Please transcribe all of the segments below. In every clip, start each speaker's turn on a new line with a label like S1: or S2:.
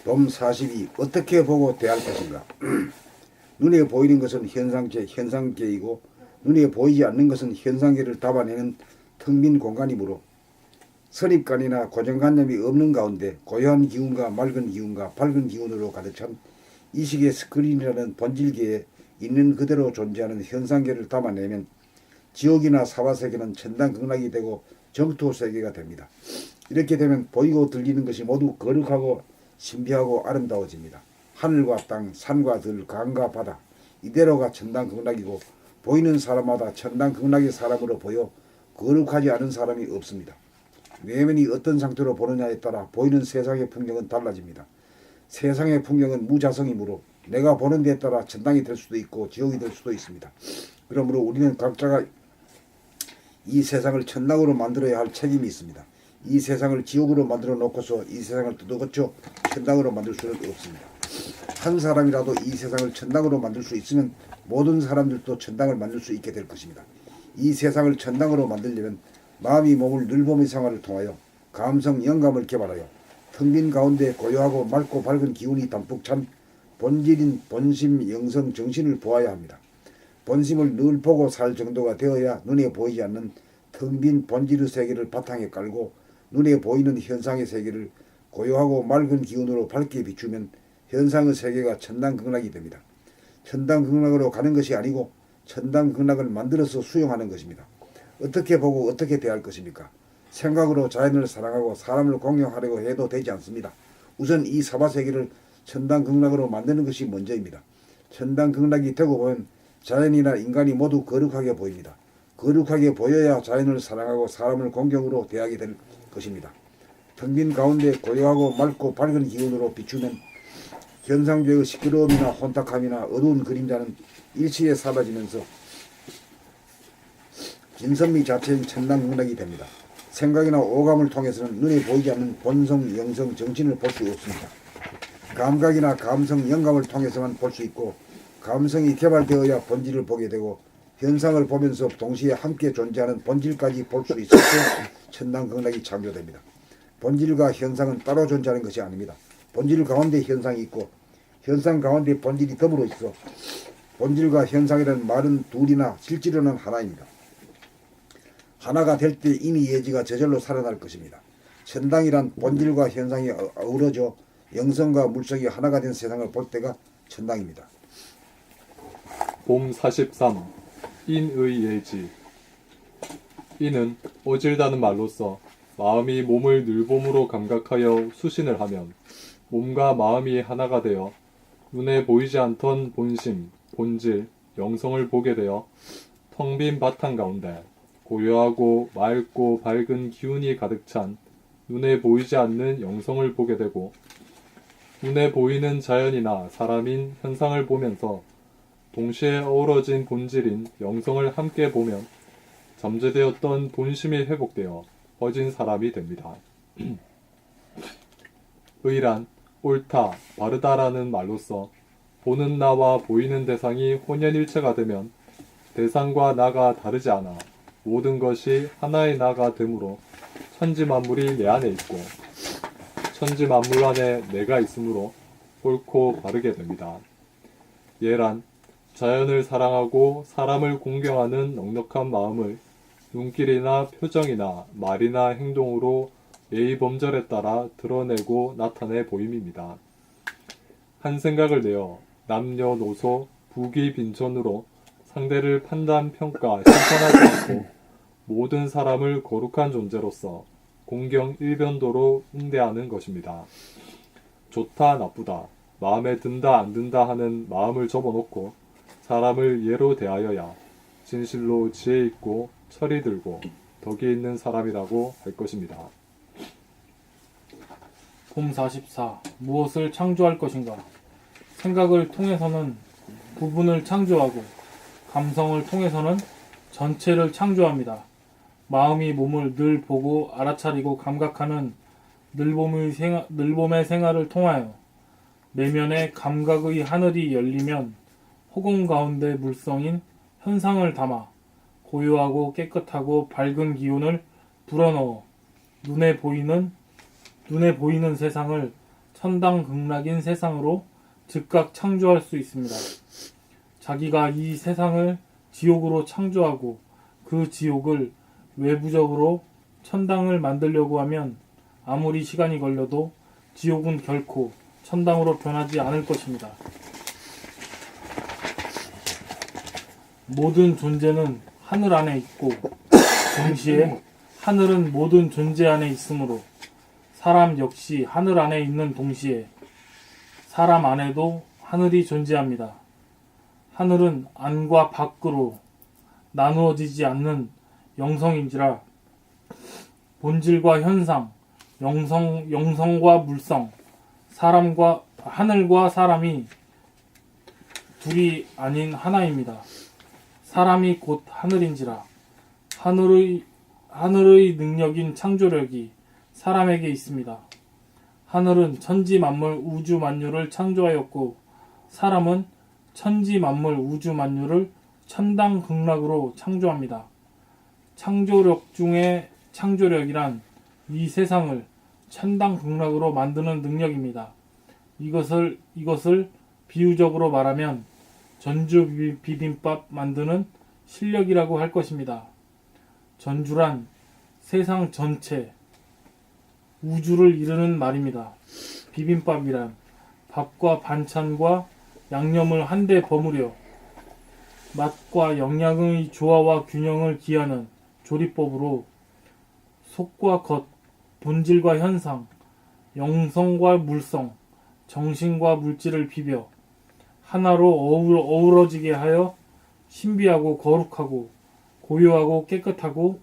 S1: 봄 42. 어떻게 보고 대할 것인가? 눈에 보이는 것은 현상계이고 눈에 보이지 않는 것은 현상계를 담아내는 텅 빈 공간이므로 선입관이나 고정관념이 없는 가운데 고요한 기운과 맑은 기운과 밝은 기운으로 가득 찬 이식의 스크린이라는 본질계에 있는 그대로 존재하는 현상계를 담아내면 지옥이나 사바세계는 천당극락이 되고 정토세계가 됩니다. 이렇게 되면 보이고 들리는 것이 모두 거룩하고 신비하고 아름다워집니다. 하늘과 땅, 산과 들, 강과 바다 이대로가 천당극락이고 보이는 사람마다 천당극락의 사람으로 보여 거룩하지 않은 사람이 없습니다. 외면이 어떤 상태로 보느냐에 따라 보이는 세상의 풍경은 달라집니다. 세상의 풍경은 무자성이므로 내가 보는 데에 따라 천당이 될 수도 있고 지옥이 될 수도 있습니다. 그러므로 우리는 각자가 이 세상을 천당으로 만들어야 할 책임이 있습니다. 이 세상을 지옥으로 만들어 놓고서 이 세상을 뜯어고쳐 천당으로 만들 수는 없습니다. 한 사람이라도 이 세상을 천당으로 만들 수 있으면 모든 사람들도 천당을 만들 수 있게 될 것입니다. 이 세상을 천당으로 만들려면 마음이 몸을 늘봄의 생활을 통하여 감성, 영감을 개발하여 텅 빈 가운데 고요하고 맑고 밝은 기운이 담뿍 찬 본질인 본심, 영성, 정신을 보아야 합니다. 본심을 늘 보고 살 정도가 되어야 눈에 보이지 않는 텅 빈 본질의 세계를 바탕에 깔고 눈에 보이는 현상의 세계를 고요하고 맑은 기운으로 밝게 비추면 현상의 세계가 천당극락이 됩니다. 천당극락으로 가는 것이 아니고 천당극락을 만들어서 수용하는 것입니다. 어떻게 보고 어떻게 대할 것입니까? 생각으로 자연을 사랑하고 사람을 공경하려고 해도 되지 않습니다. 우선 이 사바세계를 천당극락으로 만드는 것이 먼저입니다. 천당극락이 되고 보면 자연이나 인간이 모두 거룩하게 보입니다. 거룩하게 보여야 자연을 사랑하고 사람을 공경으로 대하게 될 것입니다. 텅 빈 가운데 고요하고 맑고 밝은 기운으로 비추면 현상적의 시끄러움이나 혼탁함이나 어두운 그림자는 일시에 사라지면서 진선미 자체인 천당극락이 됩니다. 생각이나 오감을 통해서는 눈에 보이지 않는 본성, 영성, 정신을 볼 수 없습니다. 감각이나 감성, 영감을 통해서만 볼 수 있고 감성이 개발되어야 본질을 보게 되고 현상을 보면서 동시에 함께 존재하는 본질까지 볼 수 있을 때 천당극락이 창조됩니다. 본질과 현상은 따로 존재하는 것이 아닙니다. 본질 가운데 현상이 있고 현상 가운데 본질이 더불어 있어 본질과 현상이라는 말은 둘이나 실제로는 하나입니다. 하나가 될 때 이미 예지가 저절로 살아날 것입니다. 천당이란 본질과 현상이 어우러져 영성과 물성이 하나가 된 세상을 볼 때가 천당입니다.
S2: 봄 43. 인의 예지. 이는 어질다는 말로써 마음이 몸을 늘봄으로 감각하여 수신을 하면 몸과 마음이 하나가 되어 눈에 보이지 않던 본심, 본질, 영성을 보게 되어 텅 빈 바탕 가운데 고요하고 맑고 밝은 기운이 가득 찬 눈에 보이지 않는 영성을 보게 되고 눈에 보이는 자연이나 사람인 현상을 보면서 동시에 어우러진 본질인 영성을 함께 보면 잠재되었던 본심이 회복되어 퍼진 사람이 됩니다. 의란 옳다, 바르다라는 말로써 보는 나와 보이는 대상이 혼연일체가 되면 대상과 나가 다르지 않아 모든 것이 하나의 나가 되므로 천지만물이 내 안에 있고 천지만물 안에 내가 있으므로 옳고 바르게 됩니다. 예란 자연을 사랑하고 사람을 공경하는 넉넉한 마음을 눈길이나 표정이나 말이나 행동으로 예의 범절에 따라 드러내고 나타내 보임입니다. 한 생각을 내어 남녀노소 부귀빈천으로 상대를 판단, 평가, 심판하지 않고 모든 사람을 거룩한 존재로서 공경 일변도로 응대하는 것입니다. 좋다, 나쁘다, 마음에 든다, 안 든다 하는 마음을 접어놓고 사람을 예로 대하여야 진실로 지혜 있고 철이 들고 덕이 있는 사람이라고 할 것입니다.
S3: 봄 44. 무엇을 창조할 것인가? 생각을 통해서는 부분을 창조하고 감성을 통해서는 전체를 창조합니다. 마음이 몸을 늘 보고 알아차리고 감각하는 늘봄의 생활을 통하여 내면의 감각의 하늘이 열리면 허공 가운데 물성인 현상을 담아 고요하고 깨끗하고 밝은 기운을 불어넣어 눈에 보이는 세상을 천당극락인 세상으로 즉각 창조할 수 있습니다. 자기가 이 세상을 지옥으로 창조하고 그 지옥을 외부적으로 천당을 만들려고 하면 아무리 시간이 걸려도 지옥은 결코 천당으로 변하지 않을 것입니다. 모든 존재는 하늘 안에 있고 동시에 하늘은 모든 존재 안에 있으므로 사람 역시 하늘 안에 있는 동시에 사람 안에도 하늘이 존재합니다. 하늘은 안과 밖으로 나누어지지 않는 영성인지라 본질과 현상, 영성과 물성, 하늘과 사람이 둘이 아닌 하나입니다. 사람이 곧 하늘인지라 하늘의 능력인 창조력이 사람에게 있습니다. 하늘은 천지 만물 우주 만유를 창조하였고 사람은 천지 만물 우주 만유를 천당극락으로 창조합니다. 창조력 중에 창조력이란 이 세상을 천당극락으로 만드는 능력입니다. 이것을 비유적으로 말하면 전주 비빔밥 만드는 실력이라고 할 것입니다. 전주란 세상 전체, 우주를 이루는 말입니다. 비빔밥이란 밥과 반찬과 양념을 한데 버무려 맛과 영양의 조화와 균형을 기하는 조리법으로 속과 겉, 본질과 현상, 영성과 물성, 정신과 물질을 비벼 하나로 어우러지게 하여 신비하고 거룩하고 고요하고 깨끗하고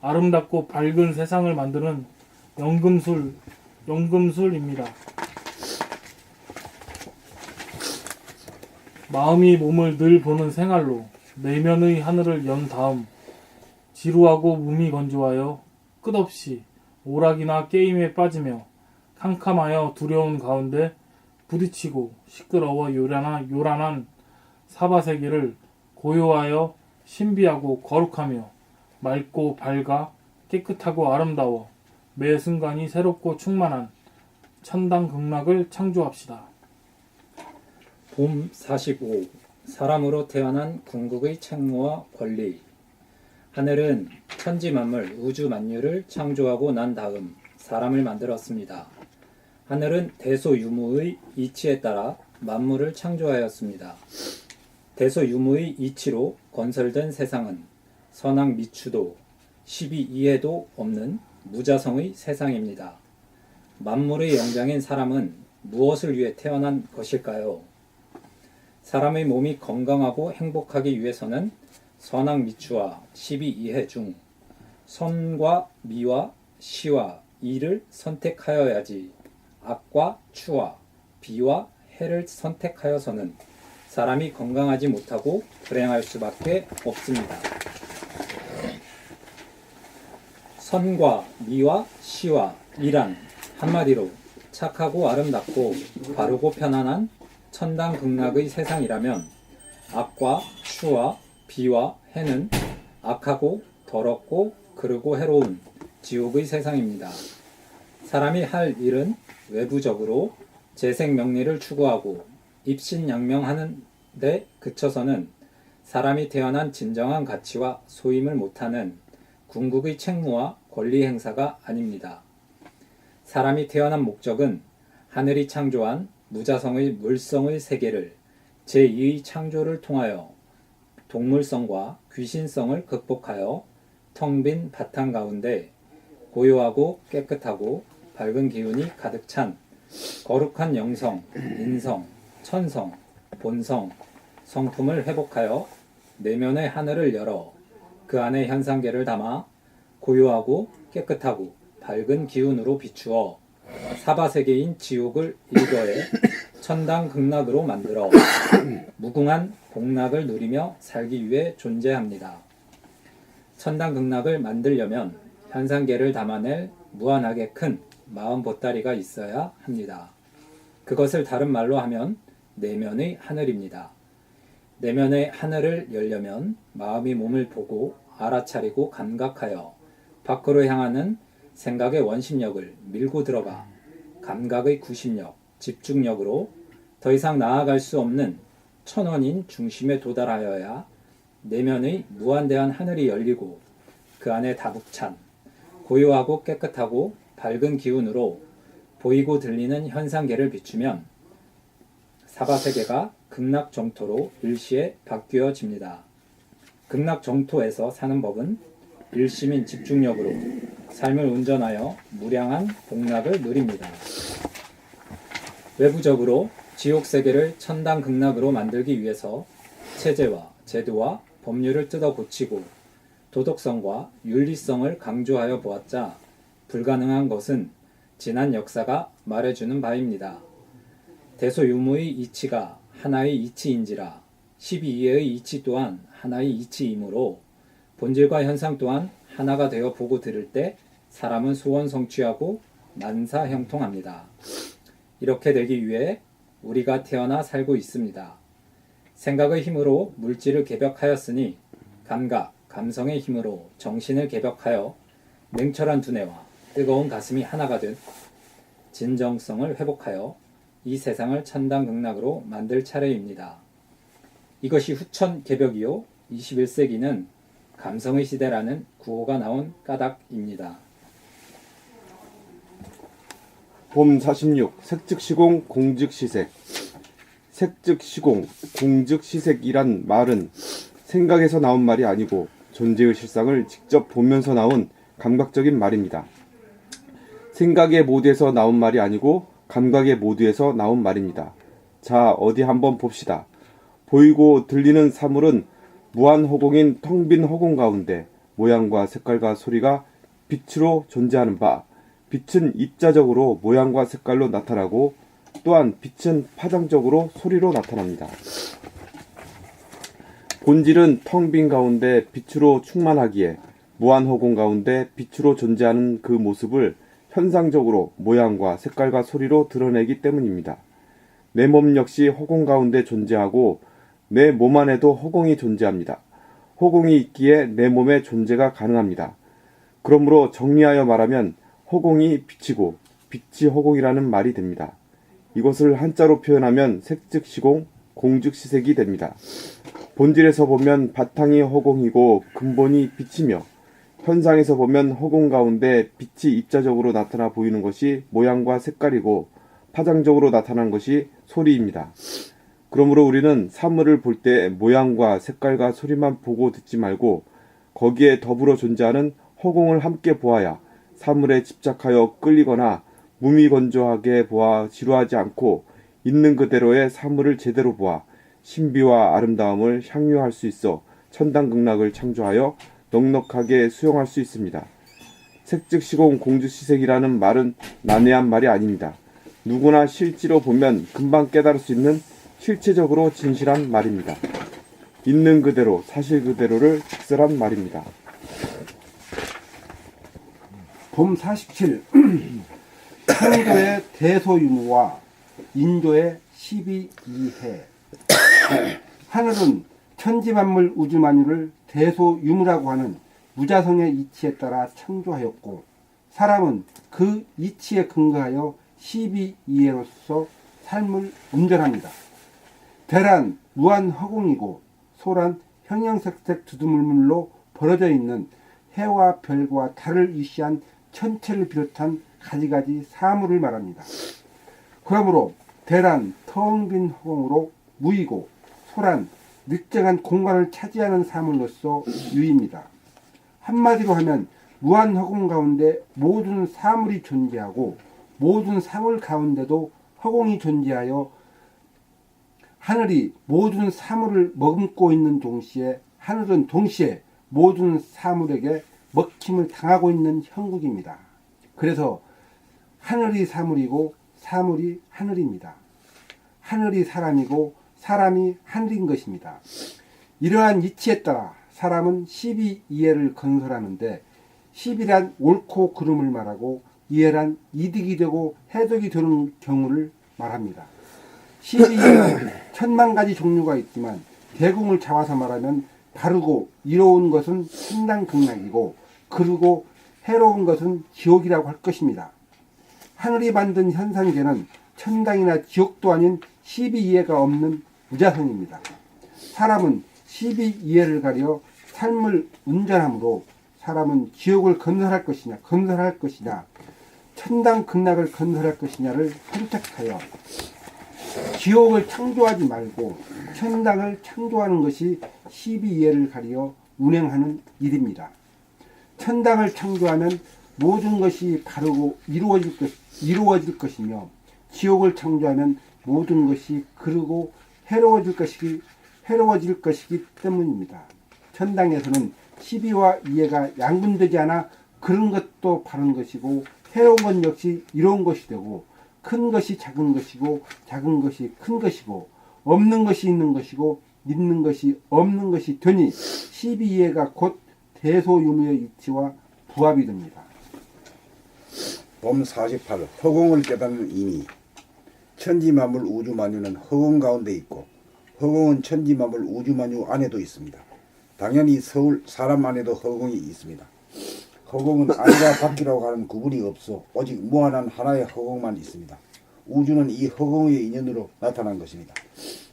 S3: 아름답고 밝은 세상을 만드는 연금술입니다. 마음이 몸을 늘 보는 생활로 내면의 하늘을 연 다음 지루하고 몸이 건조하여 끝없이 오락이나 게임에 빠지며 캄캄하여 두려운 가운데 부딪히고 시끄러워 요란한 사바세계를 고요하여 신비하고 거룩하며 맑고 밝아 깨끗하고 아름다워 매 순간이 새롭고 충만한 천당극락을 창조합시다.
S4: 봄 45. 사람으로 태어난 궁극의 책무와 권리. 하늘은 천지 만물 우주 만유를 창조하고 난 다음 사람을 만들었습니다. 하늘은 대소유무의 이치에 따라 만물을 창조하였습니다. 대소유무의 이치로 건설된 세상은 선악 미추도 12이해도 없는 무자성의 세상입니다. 만물의 영장인 사람은 무엇을 위해 태어난 것일까요? 사람의 몸이 건강하고 행복하기 위해서는 선악 미추와 12이해 중 선과 미와 시와 이를 선택하여야지 악과 추와 비와 해를 선택하여서는 사람이 건강하지 못하고 불행할 수밖에 없습니다. 선과 미와 시와 이란 한마디로 착하고 아름답고 바르고 편안한 천당극락의 세상이라면 악과 추와 비와 해는 악하고 더럽고 그르고 해로운 지옥의 세상입니다. 사람이 할 일은 외부적으로 재생명리를 추구하고 입신양명하는 데 그쳐서는 사람이 태어난 진정한 가치와 소임을 못하는 궁극의 책무와 권리 행사가 아닙니다. 사람이 태어난 목적은 하늘이 창조한 무자성의 물성의 세계를 제2의 창조를 통하여 동물성과 귀신성을 극복하여 텅 빈 바탕 가운데 고요하고 깨끗하고 밝은 기운이 가득 찬 거룩한 영성, 인성, 천성, 본성, 성품을 회복하여 내면의 하늘을 열어 그 안에 현상계를 담아 고요하고 깨끗하고 밝은 기운으로 비추어 사바세계인 지옥을 일거에 천당극락으로 만들어 무궁한 복락을 누리며 살기 위해 존재합니다. 천당극락을 만들려면 현상계를 담아낼 무한하게 큰 마음 보따리가 있어야 합니다. 그것을 다른 말로 하면 내면의 하늘입니다. 내면의 하늘을 열려면 마음이 몸을 보고 알아차리고 감각하여 밖으로 향하는 생각의 원심력을 밀고 들어가 감각의 구심력, 집중력으로 더 이상 나아갈 수 없는 천원인 중심에 도달하여야 내면의 무한대한 하늘이 열리고 그 안에 다북찬 고요하고 깨끗하고 밝은 기운으로 보이고 들리는 현상계를 비추면 사바세계가 극락정토로 일시에 바뀌어집니다. 극락정토에서 사는 법은 일심인 집중력으로 삶을 운전하여 무량한 복락을 누립니다. 외부적으로 지옥세계를 천당 극락으로 만들기 위해서 체제와 제도와 법률을 뜯어 고치고 도덕성과 윤리성을 강조하여 보았자 불가능한 것은 지난 역사가 말해주는 바입니다. 대소유무의 이치가 하나의 이치인지라 12위의 이치 또한 하나의 이치이므로 본질과 현상 또한 하나가 되어 보고 들을 때 사람은 소원 성취하고 만사 형통합니다. 이렇게 되기 위해 우리가 태어나 살고 있습니다. 생각의 힘으로 물질을 개벽하였으니 감각, 감성의 힘으로 정신을 개벽하여 냉철한 두뇌와 뜨거운 가슴이 하나가 된 진정성을 회복하여 이 세상을 천당극락으로 만들 차례입니다. 이것이 후천 개벽이요 21세기는 감성의 시대라는 구호가 나온 까닭입니다.
S5: 봄 46. 색즉시공 공즉시색. 색즉시공 공즉시색이란 말은 생각에서 나온 말이 아니고 존재의 실상을 직접 보면서 나온 감각적인 말입니다. 생각의 모드에서 나온 말이 아니고 감각의 모드에서 나온 말입니다. 자, 어디 한번 봅시다. 보이고 들리는 사물은 무한 허공인 텅 빈 허공 가운데 모양과 색깔과 소리가 빛으로 존재하는 바, 빛은 입자적으로 모양과 색깔로 나타나고 또한 빛은 파장적으로 소리로 나타납니다. 본질은 텅 빈 가운데 빛으로 충만하기에 무한 허공 가운데 빛으로 존재하는 그 모습을 현상적으로 모양과 색깔과 소리로 드러내기 때문입니다. 내 몸 역시 허공 가운데 존재하고 내 몸 안에도 허공이 존재합니다. 허공이 있기에 내 몸의 존재가 가능합니다. 그러므로 정리하여 말하면 허공이 빛이고 빛이 허공이라는 말이 됩니다. 이것을 한자로 표현하면 색즉시공 공즉시색이 됩니다. 본질에서 보면 바탕이 허공이고 근본이 빛이며 현상에서 보면 허공 가운데 빛이 입자적으로 나타나 보이는 것이 모양과 색깔이고 파장적으로 나타난 것이 소리입니다. 그러므로 우리는 사물을 볼 때 모양과 색깔과 소리만 보고 듣지 말고 거기에 더불어 존재하는 허공을 함께 보아야 사물에 집착하여 끌리거나 무미건조하게 보아 지루하지 않고 있는 그대로의 사물을 제대로 보아 신비와 아름다움을 향유할 수 있어 천당극락을 창조하여 넉넉하게 수용할 수 있습니다. 색즉시공 공즉시색이라는 말은 난해한 말이 아닙니다. 누구나 실제로 보면 금방 깨달을 수 있는 실체적으로 진실한 말입니다. 있는 그대로 사실 그대로를 직설한 말입니다.
S1: 봄 47. 청도의 대소유무와 인도의 12이해. 하늘은 천지만물 우주만유를 대소유무라고 하는 무자성의 이치에 따라 창조하였고 사람은 그 이치에 근거하여 12이해로서 삶을 운전합니다. 대란 무한 허공이고 소란 형형색색 두두물물로 벌어져 있는 해와 별과 달을 위시한 천체를 비롯한 가지가지 사물을 말합니다. 그러므로 대란 텅 빈 허공으로 무이고 소란 일정한 공간을 차지하는 사물로서 유입니다. 한마디로 하면 무한 허공 가운데 모든 사물이 존재하고 모든 사물 가운데도 허공이 존재하여 하늘이 모든 사물을 머금고 있는 동시에 하늘은 동시에 모든 사물에게 먹힘을 당하고 있는 형국입니다. 그래서 하늘이 사물이고 사물이 하늘입니다. 하늘이 사람이고 사람이 하늘인 것입니다. 이러한 이치에 따라 사람은 12이해를 건설하는데 10이란 옳고 그름을 말하고 이해란 이득이 되고 해독이 되는 경우를 말합니다. 12이해는 천만 가지 종류가 있지만 대궁을 잡아서 말하면 바르고 이로운 것은 천당극락이고 그르고 해로운 것은 지옥이라고 할 것입니다.
S6: 하늘이 만든 현상계는 천당이나 지옥도 아닌 12이해가 없는 무자성입니다. 사람은 12이해를 가려 삶을 운전함으로 사람은 지옥을 건설할 것이냐 천당 극락을 건설할 것이냐를 선택하여 지옥을 창조하지 말고 천당을 창조하는 것이 12이해를 가리어 운행하는 일입니다. 천당을 창조하면 모든 것이 바르고 이루어질 것이며 지옥을 창조하면 모든 것이 그르고 해로워질 것이기 때문입니다. 천당에서는 12와 이해가 양분되지 않아 그런 것도 바른 것이고 해로운 것 역시 이로운 것이 되고 큰 것이 작은 것이고 작은 것이 큰 것이고 없는 것이 있는 것이고 있는 것이 없는 것이 되니 12이해가 곧 대소유무의 이치와 부합이 됩니다.
S1: 봄 48. 허공을 깨닫는 이미. 천지만물 우주만유는 허공 가운데 있고 허공은 천지만물 우주만유 안에도 있습니다. 당연히 사람 안에도 허공이 있습니다. 허공은 안과 밖이라고 하는 구분이 없어 오직 무한한 하나의 허공만 있습니다. 우주는 이 허공의 인연으로 나타난 것입니다.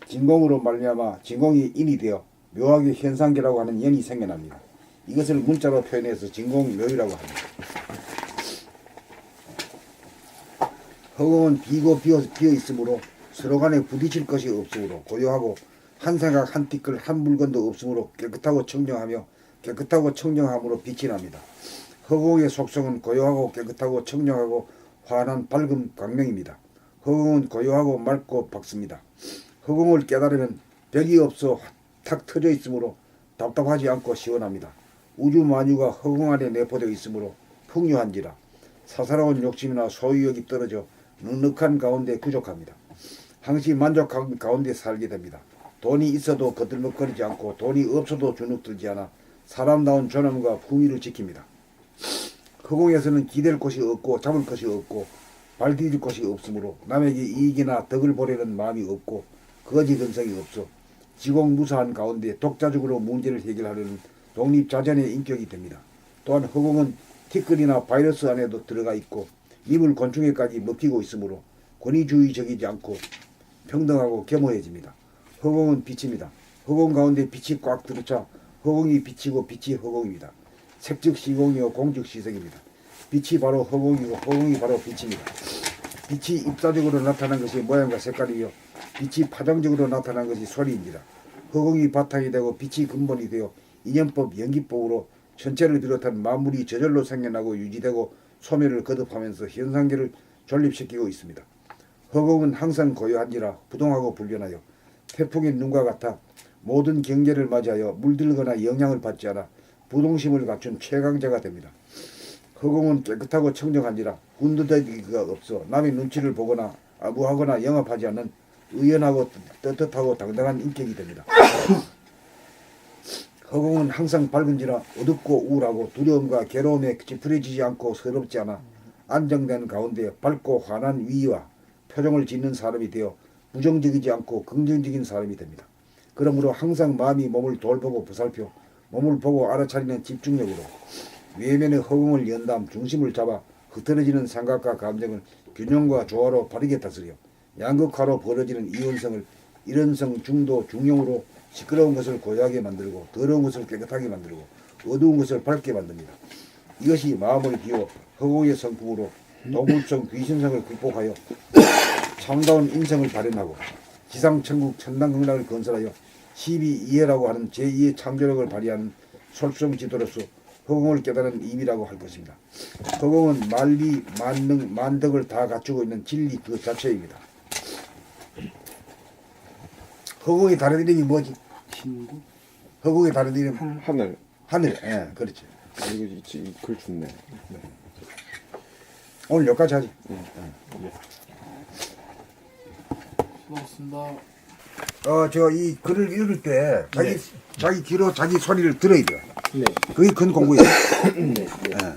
S1: 진공으로 말미암아 진공이 인이 되어 묘하게 현상계라고 하는 연이 생겨납니다. 이것을 문자로 표현해서 진공묘유라고 합니다. 허공은 비고 비어 있으므로 서로 간에 부딪힐 것이 없으므로 고요하고 한 생각 한 티끌 한 물건도 없으므로 깨끗하고 청정하며 깨끗하고 청정함으로 빛이 납니다. 허공의 속성은 고요하고 깨끗하고 청정하고 환한 밝은 광명입니다. 허공은 고요하고 맑고 밝습니다. 허공을 깨달으면 벽이 없어 탁 터져 있으므로 답답하지 않고 시원합니다. 우주 만유가 허공 안에 내포되어 있으므로 풍요한지라 사사로운 욕심이나 소유욕이 떨어져 넉넉한 가운데 부족합니다. 항시 만족한 가운데 살게 됩니다. 돈이 있어도 거들먹거리지 않고 돈이 없어도 주눅들지 않아 사람다운 존엄과 품위를 지킵니다. 허공에서는 기댈 곳이 없고 잡을 것이 없고 발디딜 곳이 없으므로 남에게 이익이나 덕을 보려는 마음이 없고 거지 근성이 없어 지공무사한 가운데 독자적으로 문제를 해결하려는 독립자전의 인격이 됩니다. 또한 허공은 티끌이나 바이러스 안에도 들어가 있고 이물 곤충에까지 먹히고 있으므로 권위주의적이지 않고 평등하고 겸허해집니다. 허공은 빛입니다. 허공 가운데 빛이 꽉 들어차 허공이 빛이고 빛이 허공입니다. 색즉 시공이요 공즉 시색입니다. 빛이 바로 허공이고 허공이 바로 빛입니다. 빛이 입자적으로 나타난 것이 모양과 색깔이요 빛이 파장적으로 나타난 것이 소리입니다. 허공이 바탕이 되고 빛이 근본이 되어 인연법, 연기법으로 전체를 비롯한 만물이 저절로 생겨나고 유지되고 소멸을 거듭하면서 현상계를 존립시키고 있습니다. 허공은 항상 고요한지라 부동하고 불변하여 태풍의 눈과 같아 모든 경계를 맞이하여 물들거나 영향을 받지 않아 부동심을 갖춘 최강자가 됩니다. 허공은 깨끗하고 청정한지라 군더더기가 없어 남의 눈치를 보거나 아부하거나 영합하지 않는 의연하고 떳떳하고 당당한 인격이 됩니다. 허공은 항상 밝은지라 어둡고 우울하고 두려움과 괴로움에 찌푸려지지 않고 서럽지 않아 안정된 가운데 밝고 환한 위와 표정을 짓는 사람이 되어 부정적이지 않고 긍정적인 사람이 됩니다. 그러므로 항상 마음이 몸을 돌보고 보살펴 몸을 보고 알아차리는 집중력으로 외면의 허공을 연담 중심을 잡아 흐트러지는 생각과 감정을 균형과 조화로 바르게 다스려 양극화로 벌어지는 이원성을 일원성 중도 중용으로 시끄러운 것을 고요하게 만들고 더러운 것을 깨끗하게 만들고 어두운 것을 밝게 만듭니다. 이것이 마음을 비워 허공의 성품으로 동물성 귀신성을 극복하여 참다운 인성을 발현하고 지상천국 천당극락을 건설하여 12이해라고 하는 제2의 창조력을 발휘하는 솔성지도로서 허공을 깨달은 의미라고 할 것입니다. 허공은 만리, 만능, 만덕을 다 갖추고 있는 진리 그 자체입니다. 허공의 다른 이름이 뭐지?
S6: 친구?
S1: 허공의 다른 이름?
S5: 하늘.
S1: 하늘. 예, 그렇지.
S5: 이거 글 좋네.
S1: 오늘 여기까지 하지.
S3: 수고하셨습니다.
S1: 저 이 글을 읽을 때 자기
S4: 네.
S1: 자기 귀로 자기 소리를 들어야 돼요.
S4: 네.
S1: 그게 큰 공부예요.
S4: 네. 네.
S1: 예.